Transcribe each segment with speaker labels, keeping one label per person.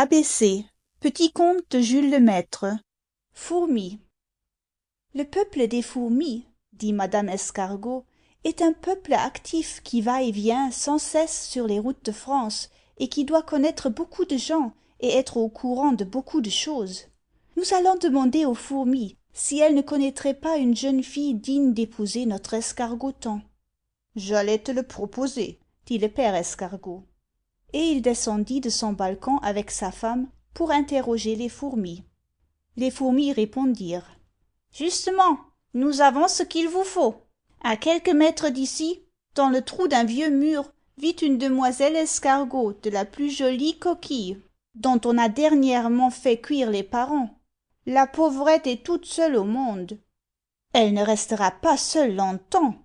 Speaker 1: ABC. Petit conte de Jules Lemaître. Fourmis. Le peuple des fourmis, dit madame Escargot, est un peuple actif qui va et vient sans cesse sur les routes de France et qui doit connaître beaucoup de gens et être au courant de beaucoup de choses. Nous allons demander aux fourmis si elles ne connaîtraient pas une jeune fille digne d'épouser notre escargotan. J'allais te le proposer, dit le père Escargot. Et il descendit de son balcon avec sa femme pour interroger les fourmis. Les fourmis répondirent. Justement, nous avons ce qu'il vous faut. À quelques mètres d'ici, dans le trou d'un vieux mur, vit une demoiselle escargot de la plus jolie coquille, dont on a dernièrement fait cuire les parents. La pauvrette est toute seule au monde. Elle ne restera pas seule longtemps,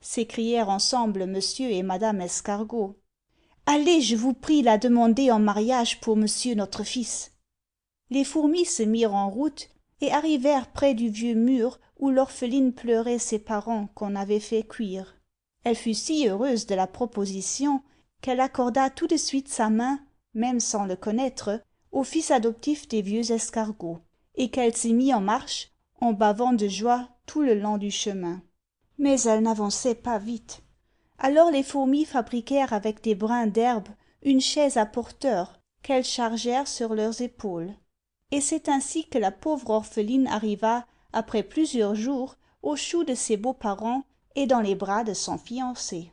Speaker 1: s'écrièrent ensemble monsieur et madame Escargot. Allez, je vous prie, la demander en mariage pour monsieur notre fils. Les fourmis se mirent en route et arrivèrent près du vieux mur où l'orpheline pleurait ses parents qu'on avait fait cuire. Elle fut si heureuse de la proposition qu'elle accorda tout de suite sa main, même sans le connaître, au fils adoptif des vieux escargots, et qu'elle s'y mit en marche, en bavant de joie tout le long du chemin. Mais elle n'avançait pas vite. Alors les fourmis fabriquèrent avec des brins d'herbe une chaise à porteurs qu'elles chargèrent sur leurs épaules. Et c'est ainsi que la pauvre orpheline arriva, après plusieurs jours, au chou de ses beaux-parents et dans les bras de son fiancé.